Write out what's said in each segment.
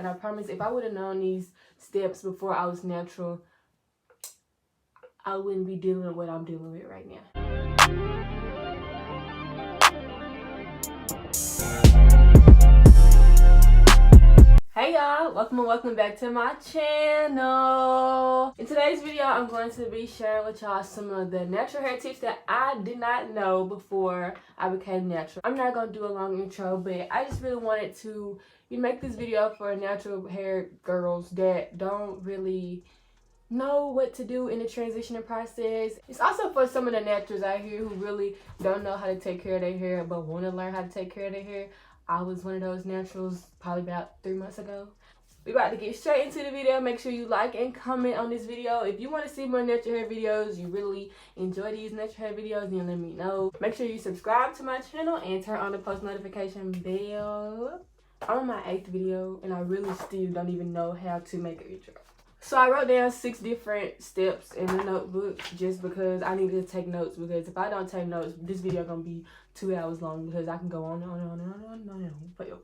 And I promise, if I would have known these steps before I was natural, I wouldn't be dealing with what I'm dealing with right now. Hey y'all, welcome back to my channel. In today's video, I'm going to be sharing with y'all some of the natural hair tips that I did not know before I became natural. I'm not going to do a long intro, but I just really wanted to make this video for natural hair girls that don't really know what to do in the transitioning process. It's also for some of the naturals out here who really don't know how to take care of their hair but want to learn how to take care of their hair. I was one of those naturals probably about 3 months ago. We about to get straight into the video. Make sure you like and comment on this video. If you want to see more natural hair videos, you really enjoy these natural hair videos, then let me know. Make sure you subscribe to my channel and turn on the post notification bell. I'm on my 8th video and I really still don't even know how to make an intro. So I wrote down 6 different steps in the notebook just because I needed to take notes, because if I don't take notes, this video gonna be 2 hours long because I can go on and on forever.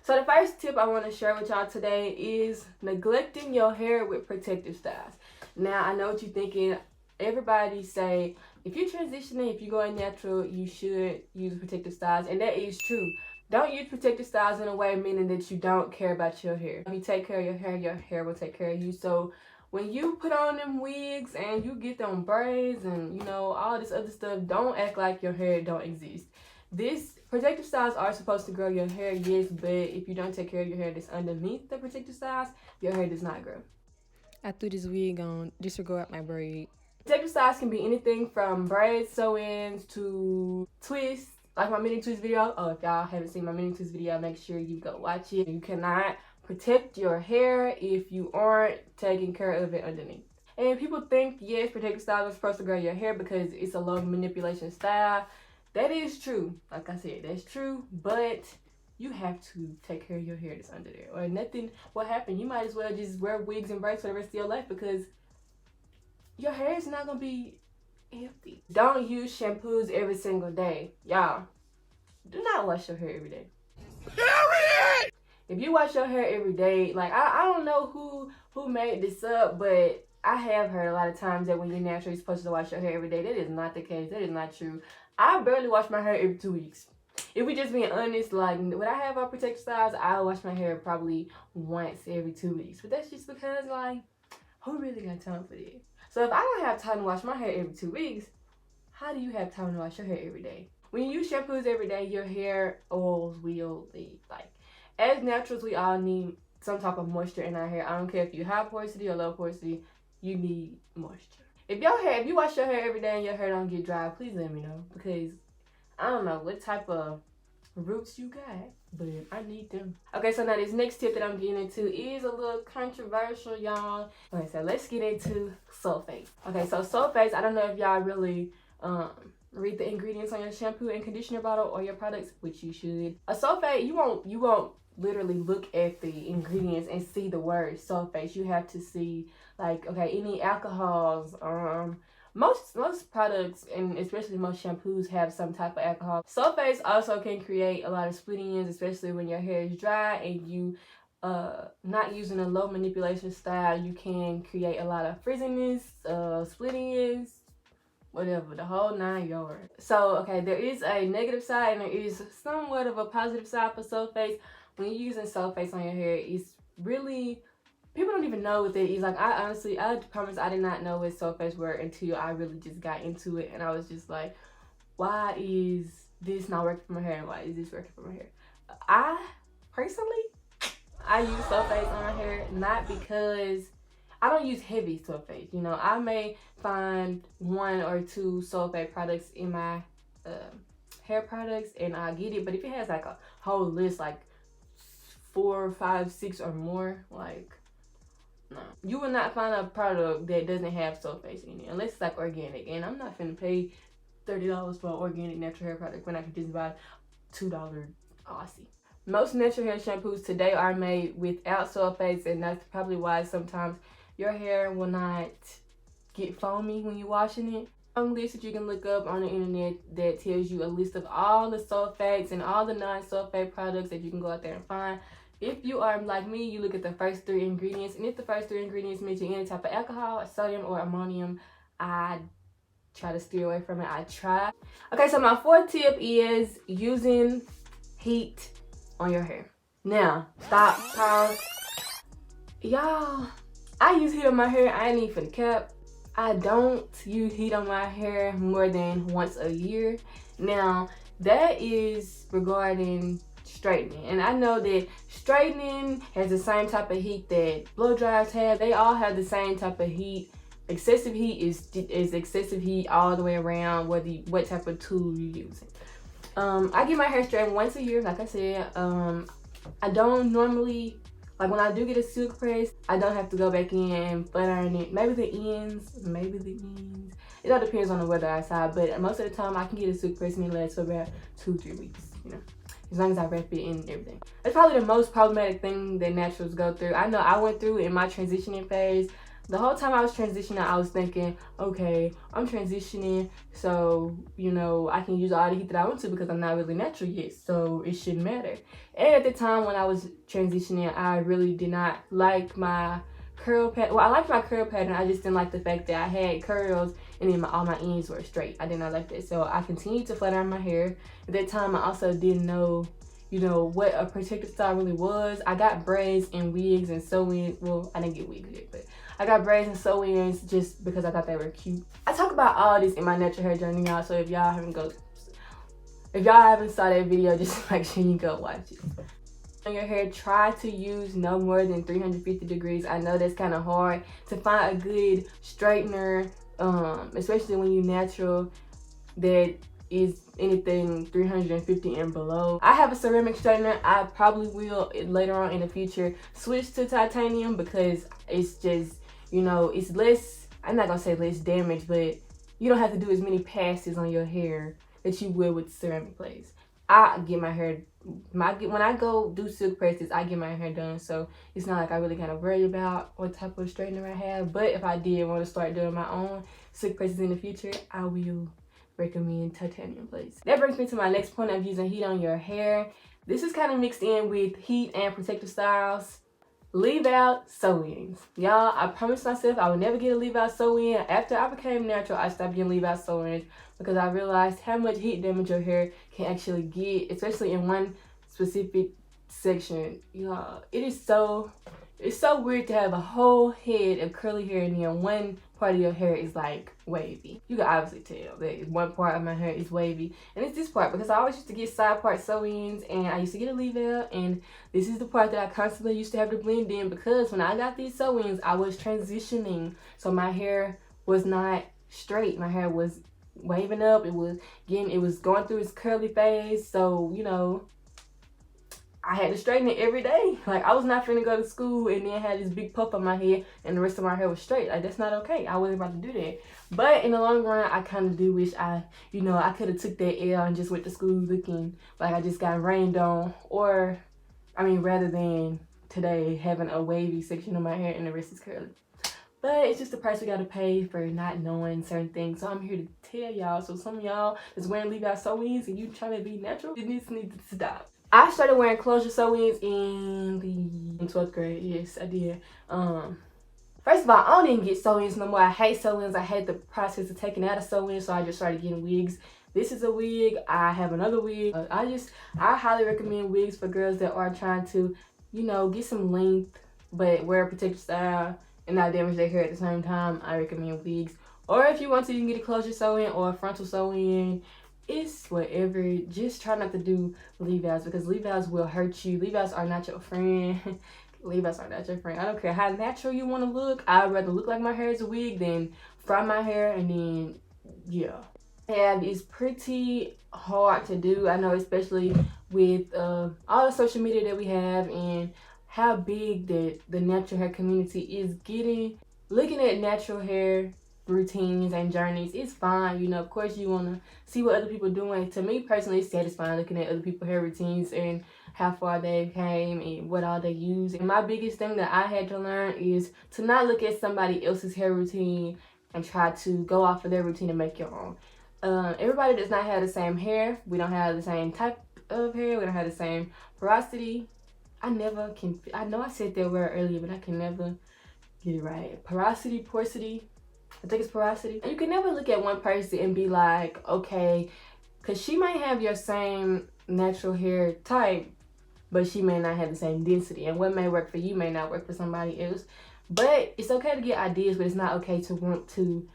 So the first tip I want to share with y'all today is neglecting your hair with protective styles. Now I know what you're thinking. Everybody say if you're transitioning, if you're going natural, you should use protective styles, and that is true. Don't use protective styles in a way meaning that you don't care about your hair. If you take care of your hair will take care of you. So when you put on them wigs and you get them braids and all this other stuff, don't act like your hair don't exist. This protective styles are supposed to grow your hair, yes, but if you don't take care of your hair that's underneath the protective styles, your hair does not grow. I threw this wig on just to grow out my braid. Protective styles can be anything from braids, sew-ins, to twists. Like my mini twist video. Oh, if y'all haven't seen my mini twist video, make sure you go watch it. You cannot protect your hair if you aren't taking care of it underneath. And people think, yes, protective styles are supposed to grow your hair because it's a low manipulation style. That is true. Like I said, that's true. But you have to take care of your hair that's under there, or nothing will happen. You might as well just wear wigs and braids for the rest of your life because your hair is not going to be healthy. Don't use shampoos every single day. Y'all, do not wash your hair every day. Period! If you wash your hair every day, like I don't know who made this up, but I have heard a lot of times that when you're natural, you're supposed to wash your hair every day. That is not the case. That is not true. I barely wash my hair every 2 weeks. If we just being honest, like when I have our protective styles, I wash my hair probably once every 2 weeks. But that's just because, like, who really got time for this? So if I don't have time to wash my hair every 2 weeks, how do you have time to wash your hair every day? When you use shampoos every day, your hair oils will leave. Like, as naturals, we all need some type of moisture in our hair. I don't care if you're high porosity or low porosity, you need moisture. If you wash your hair every day and your hair don't get dry, please let me know, because I don't know what type of roots you got, but I need them. Okay, so now this next tip that I'm getting into is a little controversial, y'all. Okay, so let's get into sulfates. Okay, so sulfates, I don't know if y'all really read the ingredients on your shampoo and conditioner bottle or your products, which you should. A sulfate, you won't literally look at the ingredients and see the word sulfates. You have to see, like, okay, any alcohols, most products, and especially most shampoos, have some type of alcohol. Sulfates also can create a lot of split ends, especially when your hair is dry and you not using a low manipulation style. You can create a lot of frizziness, split ends, whatever, the whole 9 yards. So okay, there is a negative side and there is somewhat of a positive side for sulfates. When you're using sulfates on your hair, it's really, people don't even know what that is. Like, I promise I did not know what sulfates were until I really just got into it, and I was just like, why is this not working for my hair and why is this working for my hair? I personally use sulfates on my hair not because I don't use heavy sulfates. I may find 1 or 2 sulfate products in my hair products and I get it, but if it has like a whole list, like 4, 5, 6 or more, like, no. You will not find a product that doesn't have sulfates in it unless it's like organic, and I'm not finna pay $30 for an organic natural hair product when I can just buy $2 Aussie. Most natural hair shampoos today are made without sulfates, and that's probably why sometimes your hair will not get foamy when you're washing it. Some lists that you can look up on the internet that tells you a list of all the sulfates and all the non-sulfate products that you can go out there and find. If you are like me, you look at the first 3 ingredients, and if the first 3 ingredients mention any type of alcohol, sodium, or ammonium, I try to steer away from it. I try. Okay, so my 4th tip is using heat on your hair. Now, stop, pause. Y'all, I use heat on my hair. I ain't even for the cap. I don't use heat on my hair more than once a year. Now, that is regarding straightening, and I know that straightening has the same type of heat that blow dryers have. They all have the same type of heat. Excessive heat is excessive heat all the way around, what type of tool you're using. I get my hair straightened once a year, like I said. I don't normally, like when I do get a silk press, I don't have to go back in and flat iron it. Maybe the ends. It all depends on the weather outside, but most of the time I can get a silk press and it lasts for about 2-3 weeks, you know, as long as I wrap it and everything. That's probably the most problematic thing that naturals go through. I know I went through in my transitioning phase. The whole time I was transitioning, I was thinking, okay, I'm transitioning, so, you know, I can use all the heat that I want to because I'm not really natural yet, so it shouldn't matter. And at the time when I was transitioning, I really did not like my curl pattern. Well, I liked my curl pattern, I just didn't like the fact that I had curls and then all my ends were straight. I did not like that, so I continued to flat iron my hair. At that time, I also didn't know, you know, what a protective style really was. I got braids and wigs and sew-ins. Well, I didn't get wigs yet, but I got braids and sew-ins just because I thought they were cute. I talk about all this in my natural hair journey, y'all, so if y'all haven't saw that video, just make sure you go watch it. On your hair, try to use no more than 350 degrees. I know that's kind of hard to find a good straightener, especially when you're natural, that is anything 350 and below. I have a ceramic straightener. I probably will later on in the future switch to titanium because it's just, you know, it's less, I'm not gonna say less damage, but you don't have to do as many passes on your hair that you will with ceramic plates. I get my hair, when I go do silk presses, I get my hair done, so it's not like I really kind of worry about what type of straightener I have. But if I did want to start doing my own silk presses in the future, I will recommend titanium plates. That brings me to my next point of using heat on your hair. This is kind of mixed in with heat and protective styles. Leave out sew-ins. Y'all, I promised myself I would never get a leave out sew-in. After I became natural, I stopped getting leave out sew-ins because I realized how much heat damage your hair can actually get, especially in one specific section. Y'all, it's so weird to have a whole head of curly hair and then one part of your hair is like wavy. You can obviously tell that one part of my hair is wavy, and it's this part because I always used to get side part sew-ins and I used to get a leave out, and this is the part that I constantly used to have to blend in because when I got these sew-ins, I was transitioning, so my hair was not straight. My hair was waving up. It was going through its curly phase, so you know, I had to straighten it every day. Like, I was not finna go to school and then have this big puff on my head and the rest of my hair was straight. Like, that's not okay. I wasn't about to do that. But in the long run, I kind of do wish I could have took that L and just went to school looking like I just got rained on. Or, I mean, rather than today having a wavy section of my hair and the rest is curly. But it's just the price we gotta pay for not knowing certain things. So I'm here to tell y'all. So some of y'all that's wearing leave out sew-ins and you trying to be natural, this needs to stop. I started wearing closure sew-ins in 12th grade. Yes, I did. First of all, I don't even get sew-ins no more. I hate sew-ins. I hate the process of taking out a sew-in, so I just started getting wigs. This is a wig. I have another wig. I highly recommend wigs for girls that are trying to, you know, get some length, but wear a protective style and not damage their hair at the same time. I recommend wigs. Or if you want to, you can get a closure sew-in or a frontal sew-in. It's whatever. Just try not to do leave outs because leave outs will hurt you. Leave outs are not your friend. Leave outs are not your friend. I don't care how natural you want to look. I'd rather look like my hair is a wig than fry my hair and then, yeah. And it's pretty hard to do. I know, especially with all the social media that we have and how big the natural hair community is getting. Looking at natural hair routines and journeys, it's fine, you know. Of course you want to see what other people are doing. To me personally, it's satisfying looking at other people's hair routines and how far they came and what all they use. And my biggest thing that I had to learn is to not look at somebody else's hair routine and try to go off of their routine and make your own. Everybody does not have the same hair. We don't have the same type of hair. We don't have the same porosity. I never can, I know I said that word earlier, but I can never get it right. Porosity. I think it's porosity. You can never look at one person and be like, okay, because she might have your same natural hair type, but she may not have the same density. And what may work for you may not work for somebody else. But it's okay to get ideas, but it's not okay to want to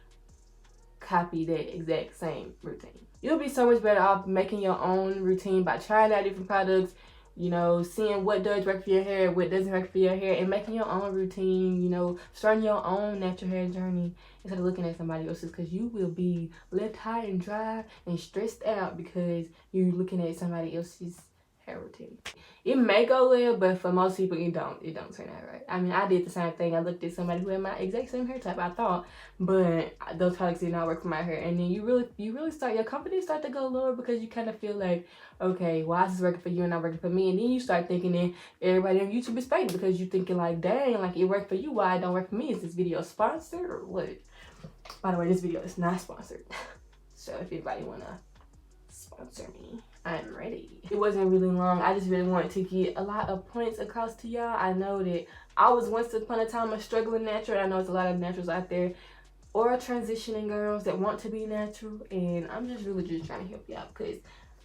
copy that exact same routine. You'll be so much better off making your own routine by trying out different products, you know, seeing what does work for your hair, what doesn't work for your hair, and making your own routine, you know, starting your own natural hair journey instead of looking at somebody else's, because you will be left high and dry and stressed out because you're looking at somebody else's hair routine. It may go well, but for most people it don't turn out right. I mean, I did the same thing. I looked at somebody who had my exact same hair type, I thought, but those products did not work for my hair. And then you really start, your confidence start to go lower because you kind of feel like, okay, why is this working for you and not working for me? And then you start thinking that everybody on YouTube is fake because you're thinking like, dang, like it worked for you, why it don't work for me? Is this video sponsored or what? By the way, this video is not sponsored. So if anybody wanna sponsor me, I'm ready. It wasn't really long. I just really wanted to get a lot of points across to y'all. I know that I was once upon a time a struggling natural. I know there's a lot of naturals out there or transitioning girls that want to be natural, and I'm just really just trying to help y'all because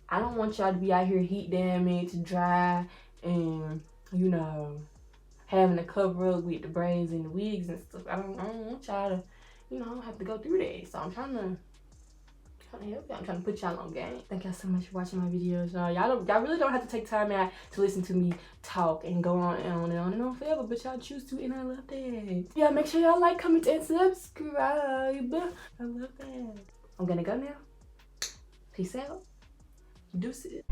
I don't want y'all to be out here heat damaged, dry, and you know, having to cover up with the braids and the wigs and stuff. I don't want y'all to, you know, have to go through that. So I'm trying to help y'all. I'm trying to put y'all on game. Thank y'all so much for watching my videos, y'all. Y'all really don't have to take time out to listen to me talk and go on and on and on and on forever, but y'all choose to, and I love that. Yeah, make sure y'all like, comment, and subscribe. I love that. I'm gonna go now. Peace out. Deuces.